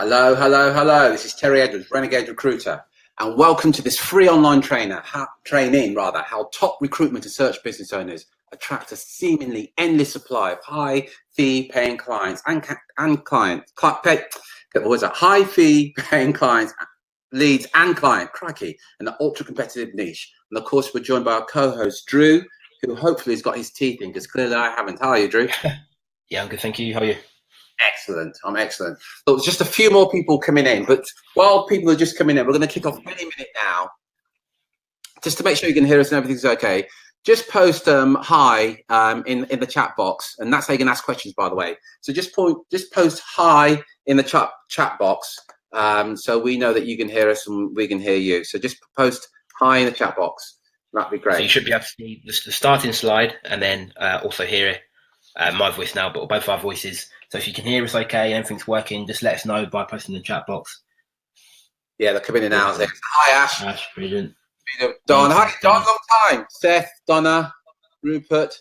Hello, hello, hello. This is Terry Edwards, Renegade Recruiter, and welcome to this free online training, how top recruitment and search business owners attract a seemingly endless supply of high fee paying clients high fee paying clients, leads and client, crikey, and the ultra competitive niche. And of course, we're joined by our co-host Drew, who hopefully has got his teeth in, because clearly I haven't. How are you, Drew? Yeah, I'm good, thank you. How are you? Excellent. I'm excellent. So there's just a few more people coming in, but while people are just coming in, we're going to kick off any minute now. Just to make sure you can hear us and everything's okay, just post hi in the chat box, and that's how you can ask questions, by the way. So just post hi in the chat box, so we know that you can hear us and we can hear you. So just post hi in the chat box. That'd be great. So you should be able to see the starting slide, and then also hear my voice now, but both our voices. So if you can hear us okay, everything's working, just let us know by posting in the chat box. Yeah, they're coming in now. Hi, Ash. Ash, brilliant. Don, hi, Don, long time. Seth, Donna, Rupert,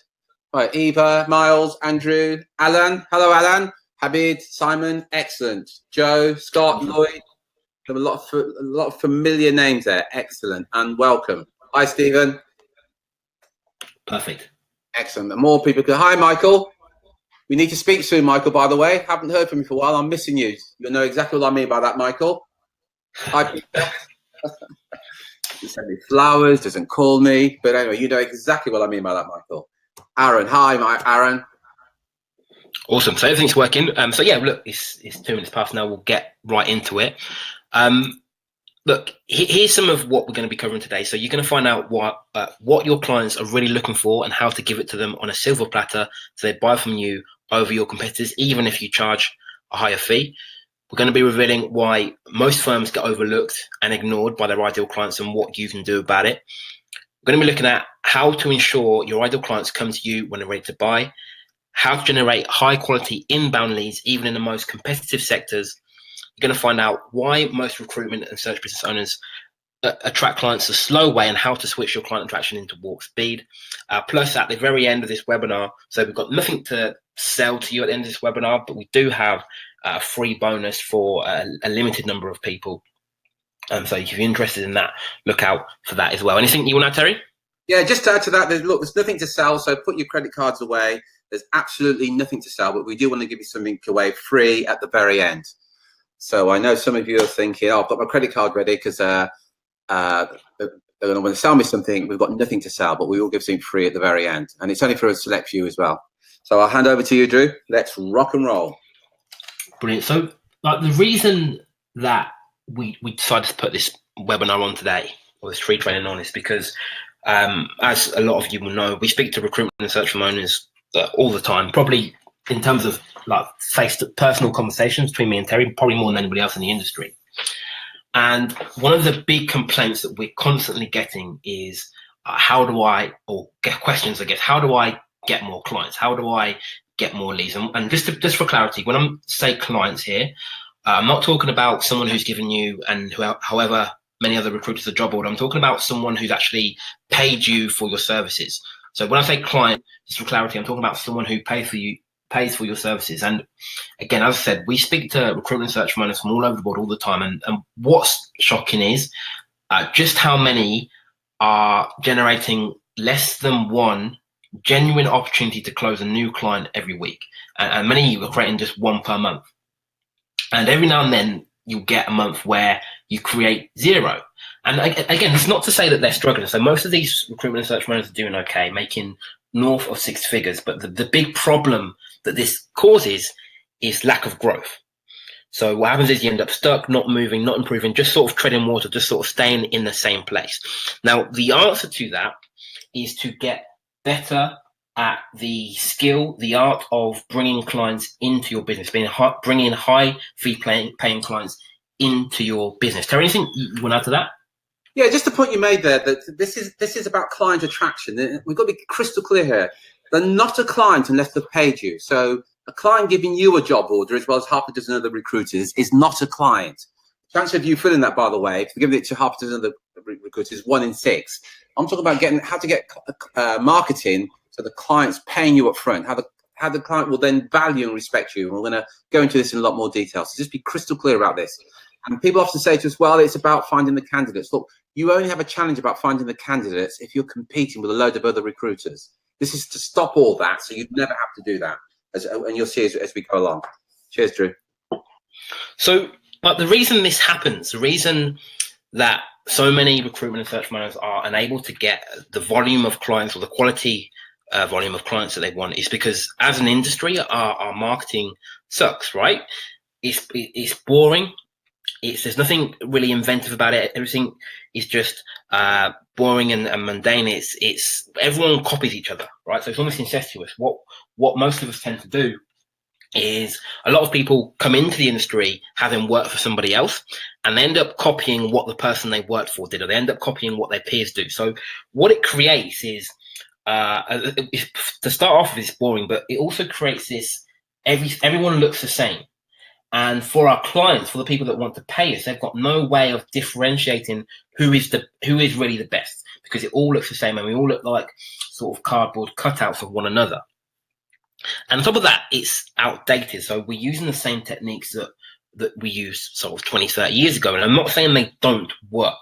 right, Eva, Miles, Andrew, Alan. Hello, Alan. Habib, Simon, excellent. Joe, Scott, Lloyd. There are a lot of familiar names there. Excellent, and welcome. Hi, Stephen. Perfect. Excellent. And more people. Hi, Michael. We need to speak soon, Michael, by the way. Haven't heard from you for a while. I'm missing you. You'll know exactly what I mean by that, Michael. Hi, Peter. He sent me flowers, doesn't call me. But anyway, you know exactly what I mean by that, Michael. Aaron. Hi, Aaron. Awesome. So everything's working. So yeah, look, it's 2 minutes past now. We'll get right into it. Look, here's some of what we're going to be covering today. So you're going to find out what your clients are really looking for and how to give it to them on a silver platter so they buy from you over your competitors, even if you charge a higher fee. We're going to be revealing why most firms get overlooked and ignored by their ideal clients and what you can do about it. We're going to be looking at how to ensure your ideal clients come to you when they're ready to buy, how to generate high quality inbound leads, even in the most competitive sectors. You're going to find out why most recruitment and search business owners attract clients the slow way and how to switch your client attraction into warp speed. Plus, at the very end of this webinar, so we've got nothing to sell to you at the end of this webinar, but we do have a free bonus for a limited number of people. So if you're interested in that, look out for that as well. Anything you want to add, Terry? Yeah, just to add to that, there's nothing to sell, so put your credit cards away. There's absolutely nothing to sell, but we do want to give you something away free at the very end. So I know some of you are thinking, oh, I've got my credit card ready because they're going to want to sell me something. We've got nothing to sell, but we will give something free at the very end. And it's only for a select few as well. So I'll hand over to you, Drew. Let's rock and roll. Brilliant. So the reason that we decided to put this webinar on today, or this free training on, is because as a lot of you will know, we speak to recruitment and search firm owners all the time, probably in terms of like personal conversations between me and Terry, probably more than anybody else in the industry. And one of the big complaints that we're constantly getting is how do I get more clients? How do I get more leads? And just for clarity, when I say clients here, I'm not talking about someone who's given you and however many other recruiters a job order. I'm talking about someone who's actually paid you for your services. So when I say client, just for clarity, I'm talking about someone who pays for your services. And again, as I said, we speak to recruitment search firm owners from all over the world all the time. And what's shocking is just how many are generating less than one genuine opportunity to close a new client every week. And many are creating just one per month. And every now and then you'll get a month where you create zero. And again, it's not to say that they're struggling. So most of these recruitment and search managers are doing okay, making north of six figures. But the big problem that this causes is lack of growth. So what happens is you end up stuck, not moving, not improving, just sort of treading water, just sort of staying in the same place. Now, the answer to that is to get better at the skill, the art of bringing clients into your business, bringing high fee paying clients into your business. Terry, anything you want to add to that? Yeah, just the point you made there, that this is about client attraction. We've got to be crystal clear here. They're not a client unless they've paid you. So a client giving you a job order as well as half a dozen other recruiters is not a client. The chance of you filling that, by the way, if you're giving it to half a dozen other recruiters, 1 in 6. I'm talking about how to get marketing so the client's paying you up front, how the client will then value and respect you. And we're going to go into this in a lot more detail. So just be crystal clear about this. And people often say to us, well, it's about finding the candidates. Look, you only have a challenge about finding the candidates if you're competing with a load of other recruiters. This is to stop all that, so you never have to do that. And you'll see as we go along. Cheers, Drew. So, but the reason this happens, the reason that so many recruitment and search managers are unable to get the volume of clients or the quality volume of clients that they want is because as an industry, our marketing sucks, right? It's boring. There's nothing really inventive about it. Everything is just boring and mundane. It's everyone copies each other, right? So it's almost incestuous. What most of us tend to do is a lot of people come into the industry having worked for somebody else and they end up copying what the person they worked for did, or they end up copying what their peers do. So what it creates is, to start off with, it's boring, but it also creates this, everyone looks the same. And for our clients, for the people that want to pay us, they've got no way of differentiating who is really the best, because it all looks the same and we all look like sort of cardboard cutouts of one another. And on top of that, it's outdated. So we're using the same techniques that we used sort of 20, 30 years ago. And I'm not saying they don't work.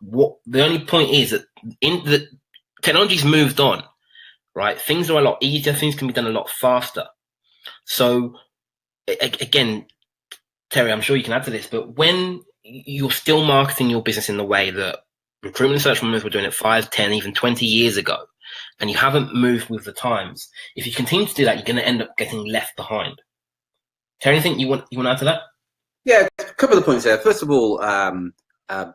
What the only point is that the technology's moved on, right? Things are a lot easier. Things can be done a lot faster. So again, Terry, I'm sure you can add to this, but when you're still marketing your business in the way that recruitment and search managers were doing it 5, 10, even 20 years ago, and you haven't moved with the times, if you continue to do that, you're going to end up getting left behind. Terry, anything you want to add to that? Yeah, a couple of points there. First of all,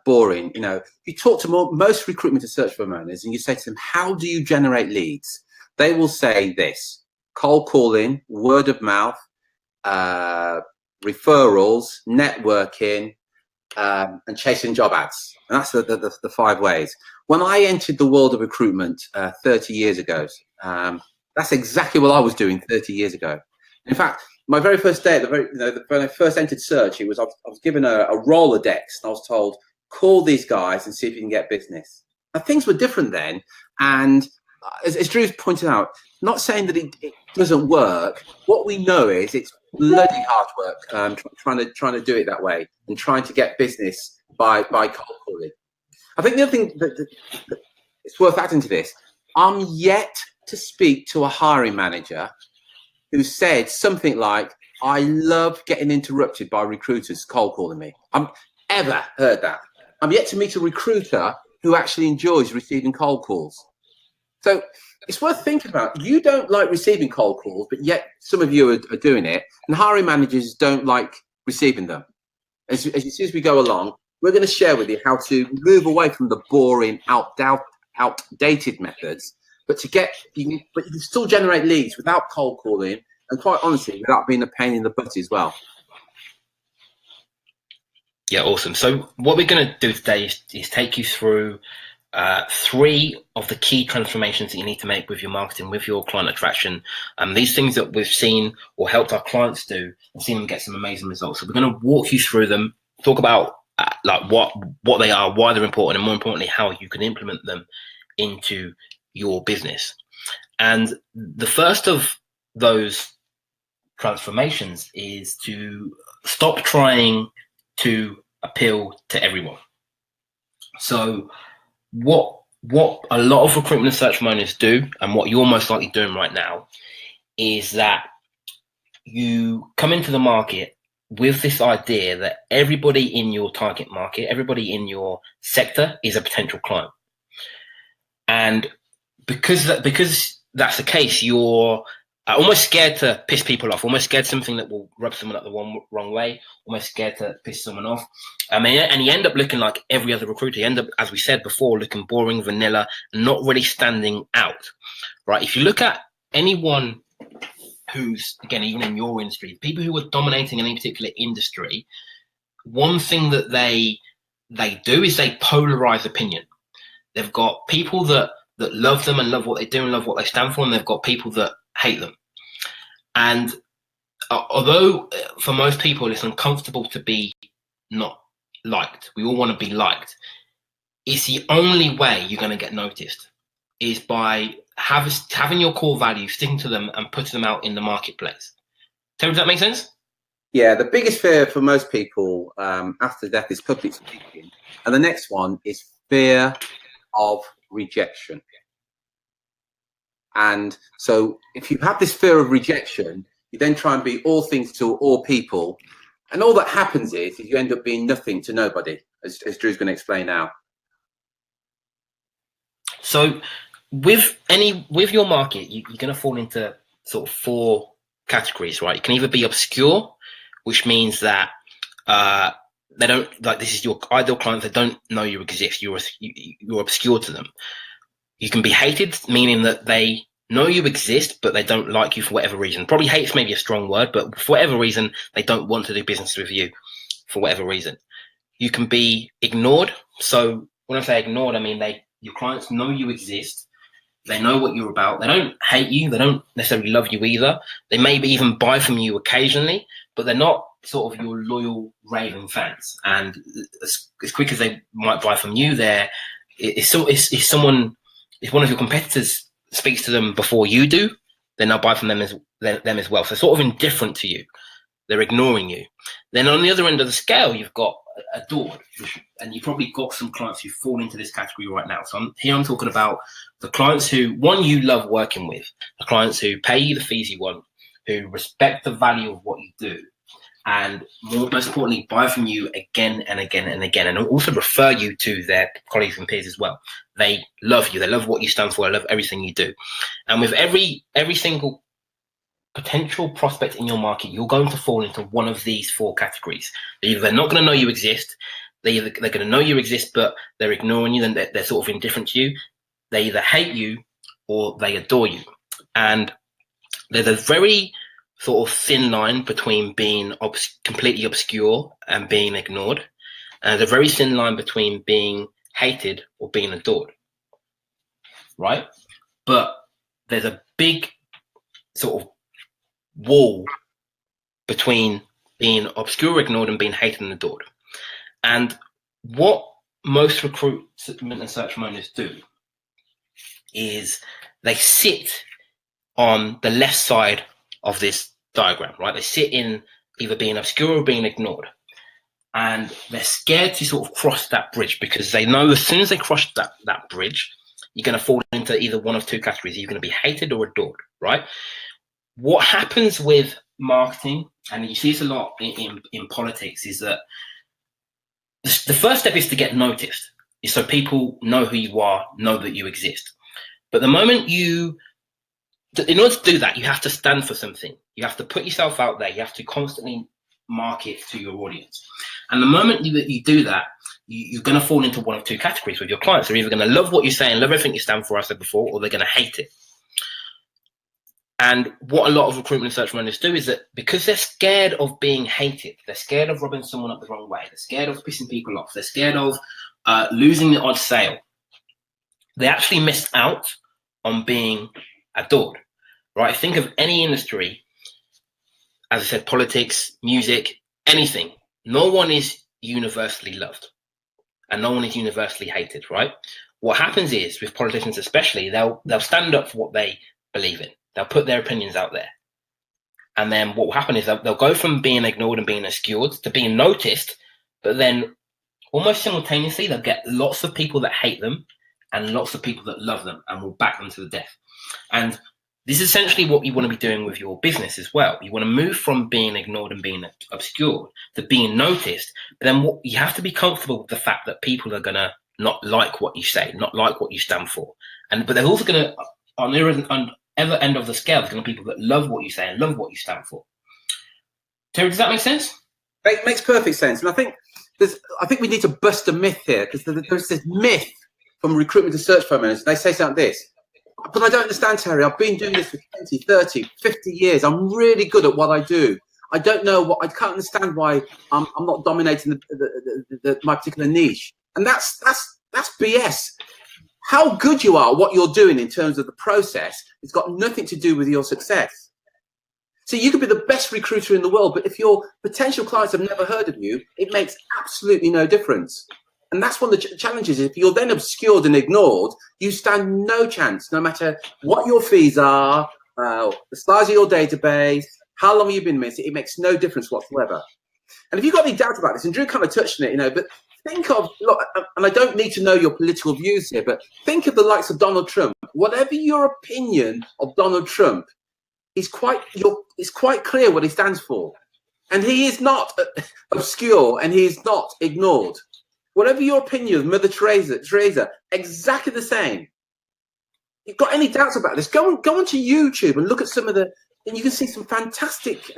boring. You know, you talk to most recruitment and search firm owners and you say to them, how do you generate leads? They will say this: cold calling, word of mouth, referrals, networking, and chasing job ads. And that's the 5 ways. When I entered the world of recruitment 30 years ago, that's exactly what I was doing 30 years ago. In fact, my very first day, when I first entered search, I was given a Rolodex, and I was told, call these guys and see if you can get business. Now, things were different then, and as Drew's pointed out, not saying that it doesn't work. What we know is it's bloody hard work, trying to do it that way and trying to get business by cold calling. I think the other thing that it's worth adding to this, I'm yet to speak to a hiring manager who said something like, I love getting interrupted by recruiters cold calling me. I've ever heard that. I'm yet to meet a recruiter who actually enjoys receiving cold calls. So it's worth thinking about. You don't like receiving cold calls, but yet some of you are doing it, and hiring managers don't like receiving them. As you see as we go along, we're going to share with you how to move away from the boring, outdated methods, but you can still generate leads without cold calling, and quite honestly, without being a pain in the butt as well. Yeah, awesome. So what we're going to do today is take you through 3 of the key transformations that you need to make with your marketing, with your client attraction. These things that we've seen or helped our clients do and seen them get some amazing results. So we're going to walk you through them, talk about like what they are, why they're important, and more importantly, how you can implement them into your business. And the first of those transformations is to stop trying to appeal to everyone. So what a lot of recruitment and search owners do, and what you're most likely doing right now, is that you come into the market with this idea that everybody in your target market, everybody in your sector is a potential client. And because that's the case, you're almost scared to piss people off, almost scared something that will rub someone up the wrong way, almost scared to piss someone off. And you end up looking like every other recruiter. You end up, as we said before, looking boring, vanilla, and not really standing out, right? If you look at anyone who's, again, even in your industry, people who are dominating any particular industry, one thing that they do is they polarize opinion. They've got people that love them and love what they do and love what they stand for, and they've got people that hate them. And although for most people it's uncomfortable to be not liked, we all want to be liked, it's the only way you're going to get noticed is by having your core values, sticking to them, and putting them out in the marketplace. Terry, does that make sense? Yeah, the biggest fear for most people after death is public speaking, and the next one is fear of rejection. And so if you have this fear of rejection, you then try and be all things to all people, and all that happens is you end up being nothing to nobody, as Drew's going to explain now. So with your market, you're going to fall into sort of 4 categories, right? You can either be obscure, which means that they don't, like, this is your ideal client, they don't know you exist, you're obscure to them. You can be hated, meaning that they know you exist, but they don't like you for whatever reason. Probably hate's maybe a strong word, but for whatever reason, they don't want to do business with you for whatever reason. You can be ignored. So when I say ignored, I mean your clients know you exist. They know what you're about. They don't hate you. They don't necessarily love you either. They maybe even buy from you occasionally, but they're not sort of your loyal, raving fans. And as quick as they might buy from you, if one of your competitors speaks to them before you do, then they'll buy from them as well. So sort of indifferent to you. They're ignoring you. Then on the other end of the scale, you've got adored, and you've probably got some clients who fall into this category right now. So I'm talking about the clients who, one, you love working with, the clients who pay you the fees you want, who respect the value of what you do, and most importantly, buy from you again and again and again, and also refer you to their colleagues and peers as well. They love you. They love what you stand for. They love everything you do. And with every single potential prospect in your market, you're going to fall into one of these 4 categories. They're not going to know you exist. They're going to know you exist, but they're ignoring you, and they're sort of indifferent to you. They either hate you or they adore you. And there's a very sort of thin line between being completely obscure and being ignored. And there's a very thin line between being hated or being adored, right? But there's a big sort of wall between being obscure, ignored, and being hated and adored. And what most recruitment and search owners do is they sit on the left side of this diagram, right? They sit in either being obscure or being ignored. And they're scared to sort of cross that bridge, because they know as soon as they cross that bridge, you're going to fall into either one of 2 categories. You're going to be hated or adored, right? What happens with marketing, and you see this a lot in politics, is that the first step is to get noticed, is so people know who you are, know that you exist. But the moment in order to do that, you have to stand for something. You have to put yourself out there. You have to constantly market to your audience. And the moment you do that, you're going to fall into one of 2 categories with your clients. They're either going to love what you say and love everything you stand for, I said before, or they're going to hate it. And what a lot of recruitment and search runners do is that because they're scared of being hated, they're scared of rubbing someone up the wrong way, they're scared of pissing people off, they're scared of losing the odd sale, they actually miss out on being adored, right? Think of any industry, as I said, politics, music, anything. No one is universally loved and no one is universally hated, right? What happens is, with politicians especially, they'll stand up for what they believe in. They'll put their opinions out there. And then what will happen is they'll go from being ignored and being obscured to being noticed, but then almost simultaneously, they'll get lots of people that hate them and lots of people that love them and will back them to the death. And this is essentially what you want to be doing with your business as well. You want to move from being ignored and being obscured to being noticed, but then you have to be comfortable with the fact that people are going to not like what you say, not like what you stand for. But they're also going to, on the other end of the scale, there's going to be people that love what you say and love what you stand for. Terry, does that make sense? It makes perfect sense. And I think we need to bust a myth here, because there's this myth from recruitment to search firm managers. They say something like this: but I don't understand, Terry. I've been doing this for 20, 30, 50 years. I'm really good at what I do. I don't know I can't understand why I'm not dominating my particular niche. And that's BS. How good you are, what you're doing in terms of the process, it's got nothing to do with your success. So you could be the best recruiter in the world, but if your potential clients have never heard of you, it makes absolutely no difference. And that's one of the challenges. If you're then obscured and ignored, you stand no chance, no matter what your fees are, the size of your database, how long you've been missing. It makes no difference whatsoever. And if you've got any doubt about this, and Drew kind of touched on it, but think of, look, and I don't need to know your political views here, but think of the likes of Donald Trump. Whatever your opinion of Donald Trump, it's quite clear what he stands for. And he is not obscure, and he is not ignored. Whatever your opinion of Mother Teresa, exactly the same. If you've got any doubts about this, go onto YouTube and look at some of the, and you can see some fantastic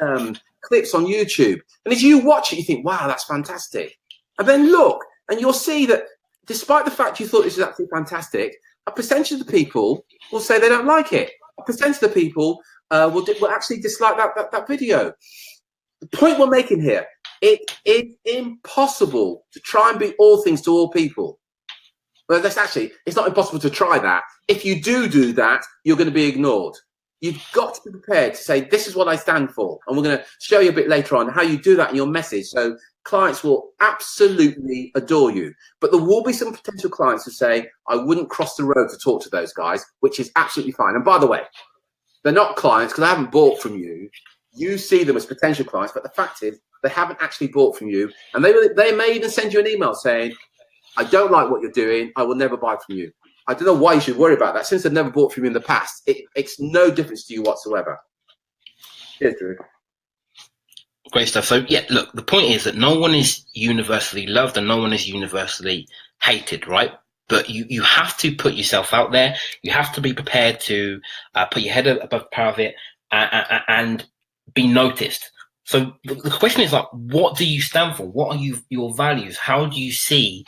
clips on YouTube. And as you watch it, you think, wow, that's fantastic. And then look, and you'll see that despite the fact you thought this was absolutely fantastic, a percentage of the people will say they don't like it. A percentage of the people will actually dislike that video. The point we're making here, it is impossible to try and be all things to all people. Well, it's not impossible to try that. If you do that, you're going to be ignored. You've got to be prepared to say, this is what I stand for. And we're going to show you a bit later on how you do that in your message. So clients will absolutely adore you. But there will be some potential clients who say, I wouldn't cross the road to talk to those guys, which is absolutely fine. And by the way, they're not clients because they haven't bought from you. You see them as potential clients, but the fact is they haven't actually bought from you. And they may even send you an email saying, I don't like what you're doing. I will never buy from you. I don't know why you should worry about that. Since they've never bought from you in the past, it makes no difference to you whatsoever. Cheers, Drew. Great stuff. So, yeah, look, the point is that no one is universally loved and no one is universally hated, right? But you have to put yourself out there. You have to be prepared to put your head above parapet and be noticed. So the question is, like, what do you stand for? What are your values? How do you see?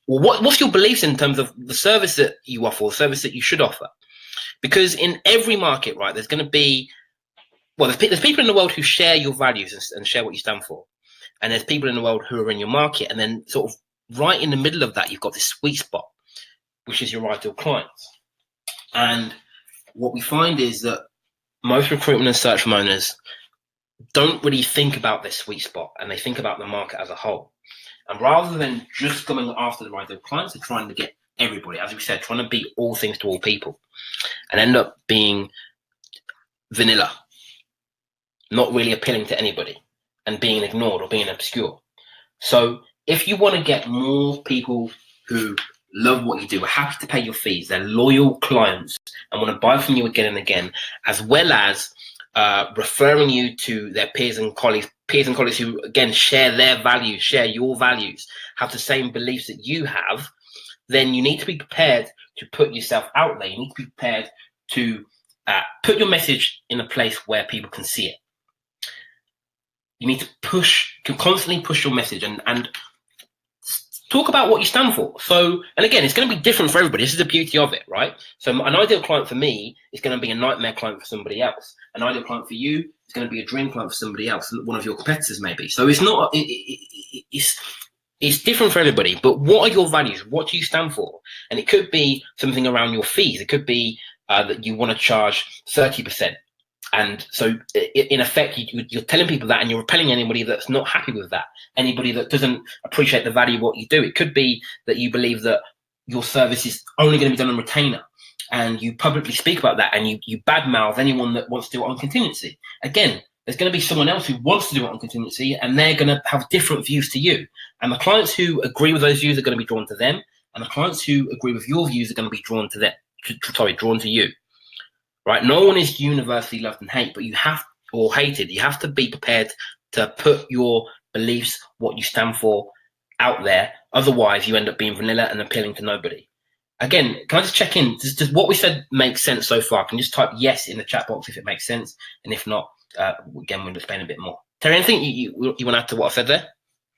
What's your beliefs in terms of the service that you offer, or service that you should offer? Because in every market, right, there's going to be, well, there's people in the world who share your values and share what you stand for. And there's people in the world who are in your market. And then sort of right in the middle of that, you've got this sweet spot, which is your ideal clients. And what we find is that most recruitment and search firm owners don't really think about their sweet spot, and they think about the market as a whole. And rather than just going after the ideal clients, they're trying to get everybody, as we said, trying to be all things to all people, and end up being vanilla, not really appealing to anybody, and being ignored or being obscure. So if you want to get more people who love what you do, are happy to pay your fees, they're loyal clients and want to buy from you again and again, as well as referring you to their peers and colleagues who, again, share their values, share your values, have the same beliefs that you have, then you need to be prepared to put yourself out there. You need to be prepared to put your message in a place where people can see it. You need to constantly push your message and talk about what you stand for. So, and again, it's going to be different for everybody. This is the beauty of it, right? So an ideal client for me is going to be a nightmare client for somebody else. An ideal client for you is going to be a dream client for somebody else, one of your competitors maybe. So it's not, it's different for everybody. But what are your values? What do you stand for? And it could be something around your fees. It could be that you want to charge 30%. And so in effect, you're telling people that, and you're repelling anybody that's not happy with that, anybody that doesn't appreciate the value of what you do. It could be that you believe that your service is only going to be done on retainer, and you publicly speak about that, and you badmouth anyone that wants to do it on contingency. Again, there's going to be someone else who wants to do it on contingency, and they're going to have different views to you. And the clients who agree with those views are going to be drawn to them, and the clients who agree with your views are going to be drawn to you. Right? No one is universally loved and hated, but you have to be prepared to put your beliefs, what you stand for, out there. Otherwise, you end up being vanilla and appealing to nobody. Again, can I just check in? Does what we said make sense so far? Can you just type yes in the chat box if it makes sense? And if not, again, we'll explain a bit more. Terry, anything you want to add to what I said there?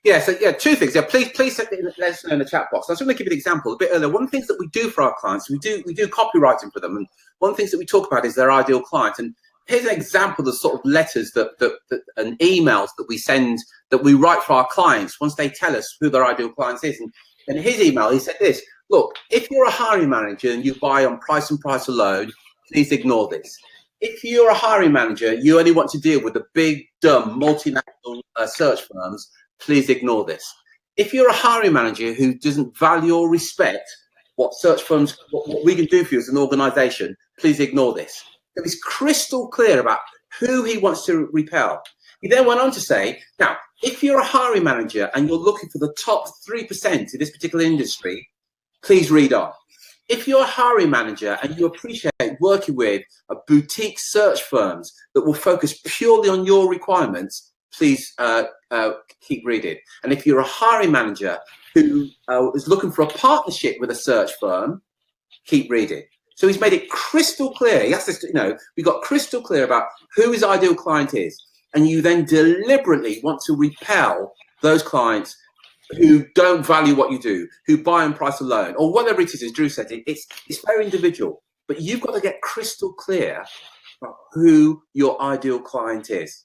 Yeah, so two things. Yeah, please let us know in the chat box. I was going to give you an example a bit earlier. One of the things that we do for our clients, we do copywriting for them, and one of the things that we talk about is their ideal client. And here's an example of the sort of letters and emails that we send, that we write for our clients once they tell us who their ideal client is. And in his email, he said this: look, if you're a hiring manager and you buy on price and price alone, please ignore this. If you're a hiring manager, you only want to deal with the big, dumb, multinational search firms, please ignore this. if you're a hiring manager who doesn't value or respect what search firms, what we can do for you as an organization, please ignore this. So he's crystal clear about who he wants to repel. He then went on to say, now, if you're a hiring manager and you're looking for the top 3% in this particular industry, please read on. If you're a hiring manager and you appreciate working with a boutique search firms that will focus purely on your requirements, please keep reading. And if you're a hiring manager who is looking for a partnership with a search firm, keep reading. So he's made it crystal clear. He has this, we got crystal clear about who his ideal client is. And you then deliberately want to repel those clients who don't value what you do, who buy on price alone, or whatever it is, as Drew said, it's very individual. But you've got to get crystal clear about who your ideal client is.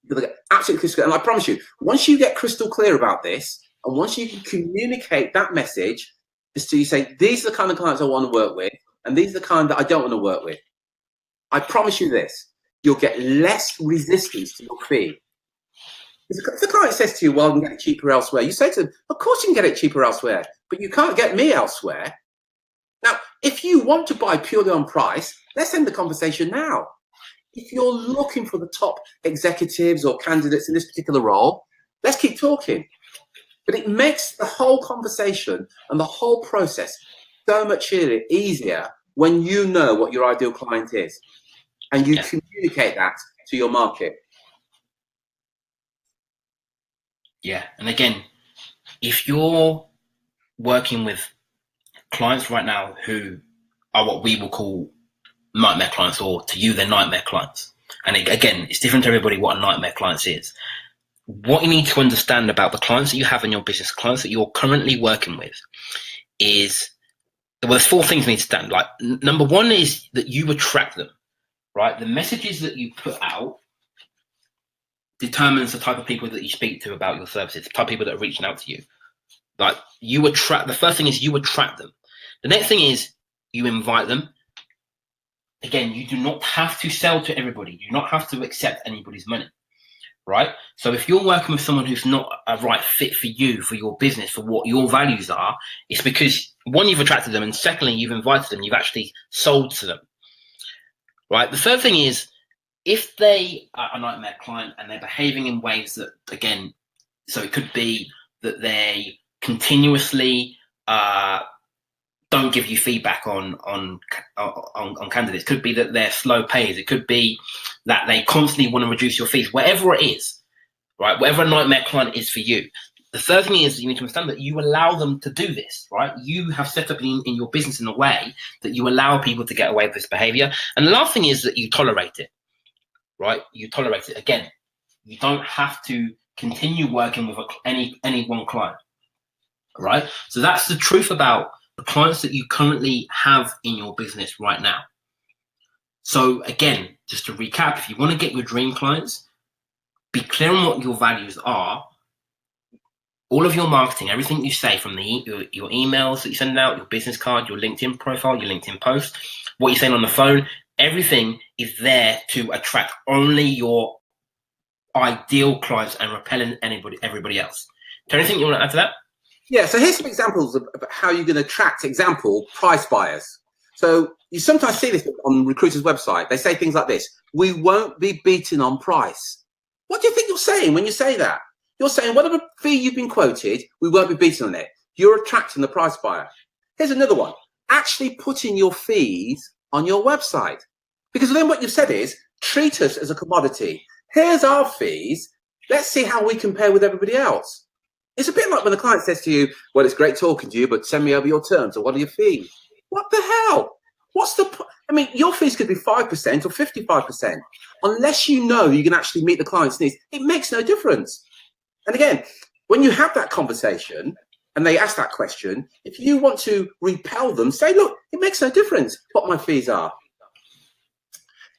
You've got to get absolutely crystal clear. And I promise you, once you get crystal clear about this, and once you can communicate that message, is to you say, these are the kind of clients I want to work with, and these are the kind that I don't want to work with. I promise you this, you'll get less resistance to your fee. If the client says to you, well, I can get it cheaper elsewhere, you say to them, of course you can get it cheaper elsewhere, but you can't get me elsewhere. Now, if you want to buy purely on price, let's end the conversation now. If you're looking for the top executives or candidates in this particular role, let's keep talking. But it makes the whole conversation and the whole process so much easier when you know what your ideal client is and you communicate that to your market. Yeah, and again, if you're working with clients right now who are what we will call nightmare clients, or to you, they're nightmare clients. And again, it's different to everybody what a nightmare client is. What you need to understand about the clients that you have in your business, clients that you're currently working with, is, well, there's 4 things you need to stand. Like, number 1 is that you attract them, right? The messages that you put out determines the type of people that you speak to about your services, the type of people that are reaching out to you. Like, you attract, the first thing is you attract them. The next thing is you invite them. Again, you do not have to sell to everybody. You do not have to accept anybody's money, right? So if you're working with someone who's not a right fit for you, for your business, for what your values are, it's because, 1, you've attracted them, and secondly, you've invited them, you've actually sold to them, right? The third thing is, if they are a nightmare client and they're behaving in ways that, again, so it could be that they continuously don't give you feedback on candidates. It could be that they're slow payers. It could be that they constantly want to reduce your fees. Whatever it is, right? Whatever a nightmare client is for you. The third thing is you need to understand that you allow them to do this, right? You have set up in your business in a way that you allow people to get away with this behavior. And the last thing is that you tolerate it, right? You tolerate it. Again, you don't have to continue working with any one client, right? So that's the truth about the clients that you currently have in your business right now. So again, just to recap, if you want to get your dream clients, be clear on what your values are. All of your marketing, everything you say, from your emails that you send out, your business card, your LinkedIn profile, your LinkedIn post, what you're saying on the phone, everything is there to attract only your ideal clients and repelling everybody else. Do you have anything you want to add to that? Yeah, so here's some examples of how you can attract, price buyers. So you sometimes see this on recruiters' website. They say things like this: we won't be beaten on price. What do you think you're saying when you say that? You're saying whatever fee you've been quoted, we won't be beaten on it. You're attracting the price buyer. Here's another one: actually putting your fees on your website. Because then what you've said is, treat us as a commodity. Here's our fees. Let's see how we compare with everybody else. It's a bit like when the client says to you, well, it's great talking to you, but send me over your terms, or what are your fees? What the hell? Your fees could be 5% or 55%. Unless you know you can actually meet the client's needs, it makes no difference. And again, when you have that conversation and they ask that question, if you want to repel them, say, look, it makes no difference what my fees are.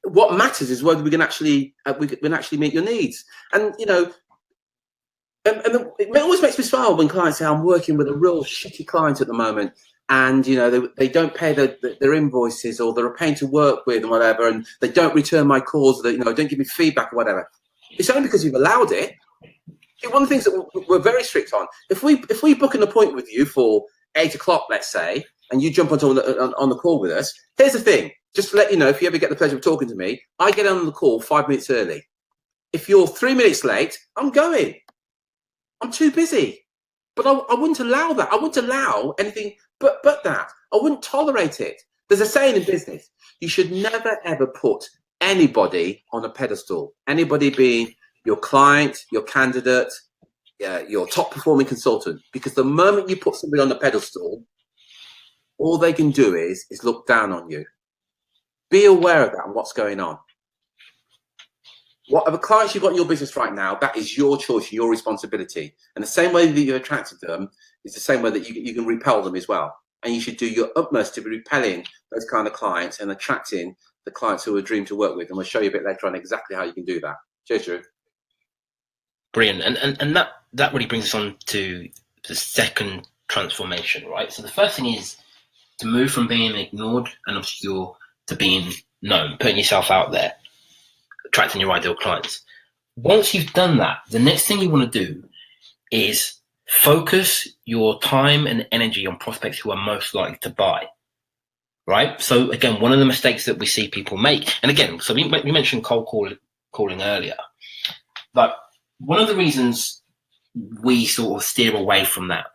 What matters is whether we can actually meet your needs. And, and it always makes me smile when clients say, I'm working with a real shitty client at the moment, and they don't pay their invoices, or they're a pain to work with and whatever, and they don't return my calls, or don't give me feedback or whatever. It's only because you've allowed it. One of the things that we're very strict on, if we book an appointment with you for 8 o'clock, let's say, and you jump on the call with us, here's the thing. Just to let you know, if you ever get the pleasure of talking to me, I get on the call 5 minutes early. If you're 3 minutes late, I'm going. I'm too busy. But I wouldn't allow that. I wouldn't allow anything but that. I wouldn't tolerate it. There's a saying in business, you should never, ever put anybody on a pedestal. Anybody being your client, your candidate, your top performing consultant. Because the moment you put somebody on the pedestal, all they can do is look down on you. Be aware of that and what's going on. Whatever clients you've got in your business right now, that is your choice, your responsibility. And the same way that you attracted them is the same way that you can repel them as well. And you should do your utmost to be repelling those kind of clients and attracting the clients who are a dream to work with. And we'll show you a bit later on exactly how you can do that. Cheers, Drew. Brilliant. And that really brings us on to the second transformation, right? So the first thing is to move from being ignored and obscure to being known, putting yourself out there, attracting your ideal clients. Once you've done that, the next thing you want to do is focus your time and energy on prospects who are most likely to buy, right? So again, one of the mistakes that we see people make, and again, so we mentioned cold calling earlier, but one of the reasons we sort of steer away from that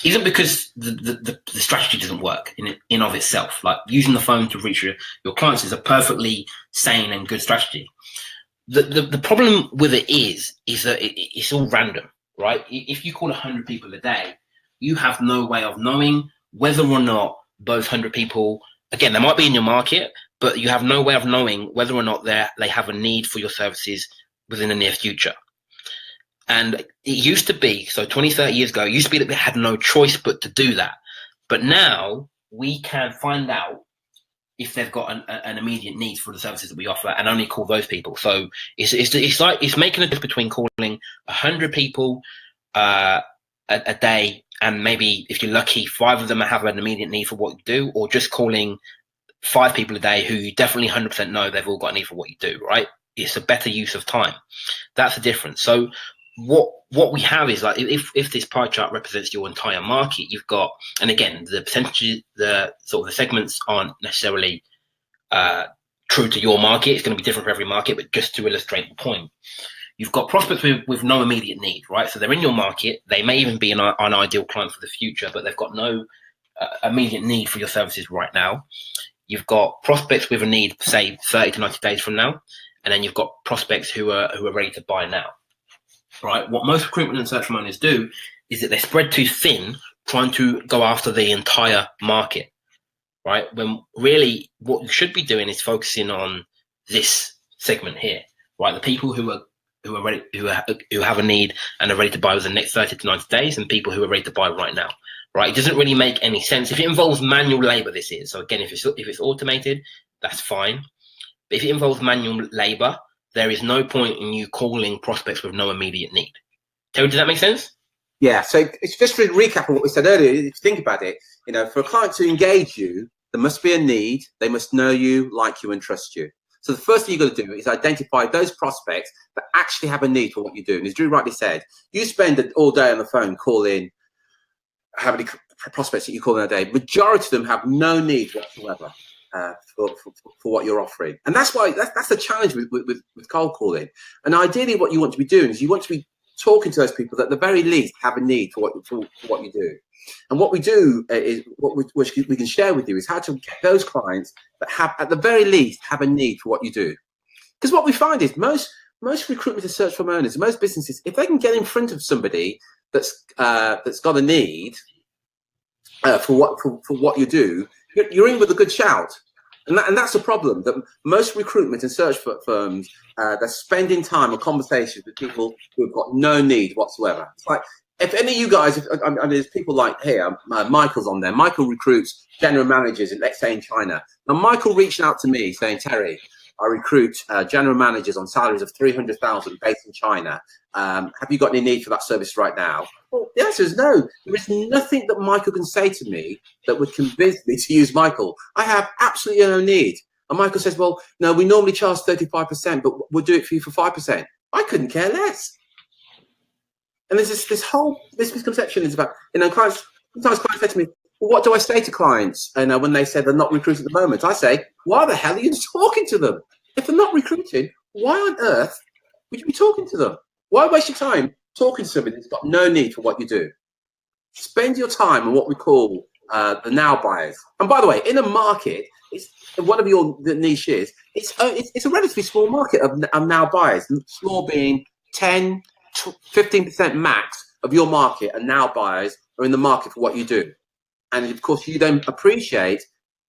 isn't because the strategy doesn't work in of itself. Like using the phone to reach your clients is a perfectly sane and good strategy. The problem with it is that it's all random, right? If you call 100 people a day, you have no way of knowing whether or not those 100 people, again, they might be in your market, but you have no way of knowing whether or not they have a need for your services within the near future. And it used to be, so 20, 30 years ago, it used to be that we had no choice but to do that. But now we can find out if they've got an immediate need for the services that we offer and only call those people. So it's making a difference between calling 100 people a day, and maybe if you're lucky, 5 of them have an immediate need for what you do, or just calling 5 people a day who you definitely 100% know they've all got a need for what you do, right? It's a better use of time. That's the difference. So what we have is, like, if this pie chart represents your entire market, you've got, and again, the percentages, the sort of the segments aren't necessarily true to your market. It's going to be different for every market, but just to illustrate the point, you've got prospects with no immediate need, right? So they're in your market. They may even be an ideal client for the future, but they've got no immediate need for your services right now. You've got prospects with a need, say 30 to 90 days from now, and then you've got prospects who are ready to buy now. Right, what most recruitment and search owners do is that they spread too thin, trying to go after the entire market. Right, when really what you should be doing is focusing on this segment here. Right, the people who are ready, who have a need and are ready to buy within the next 30 to 90 days, and people who are ready to buy right now. Right, it doesn't really make any sense if it involves manual labor. This is so again, if it's automated, that's fine. But if it involves manual labor, there is no point in you calling prospects with no immediate need. Terry, does that make sense? Yeah, so it's just to recap on what we said earlier. If you think about it, for a client to engage you, there must be a need. They must know you, like you, and trust you. So the first thing you've got to do is identify those prospects that actually have a need for what you do. And as Drew rightly said, you spend all day on the phone calling how many prospects that you call in a day. Majority of them have no need whatsoever. For what you're offering, and that's why that's the challenge with cold calling. And ideally, what you want to be doing is you want to be talking to those people that at the very least have a need for what you do. And what we do is which we can share with you is how to get those clients that have at the very least have a need for what you do. Because what we find is most recruitment and search firm owners, most businesses, if they can get in front of somebody that's got a need for what you do, you're in with a good shout. And that's the problem, that most recruitment and search firms, they're spending time on conversations with people who have got no need whatsoever. It's like, if any of you guys, there's people like here, Michael's on there. Michael recruits general managers, let's say in China. Now, Michael reached out to me saying, Terry, I recruit general managers on salaries of 300,000 based in China. Have you got any need for that service right now? Well, the answer is no. There is nothing that Michael can say to me that would convince me to use Michael. I have absolutely no need. And Michael says, well, no, we normally charge 35%, but we'll do it for you for 5%. I couldn't care less. And there's this misconception is about, clients, sometimes clients say to me, well, what do I say to clients? And when they say they're not recruiting at the moment, I say, why the hell are you talking to them? If they're not recruiting, why on earth would you be talking to them? Why waste your time talking to somebody that's got no need for what you do? Spend your time on what we call the now buyers. And by the way, in a market, it's whatever the niche is, it's a relatively small market of now buyers. Small being 10, 15% max of your market, and now buyers are in the market for what you do. And of course, you don't appreciate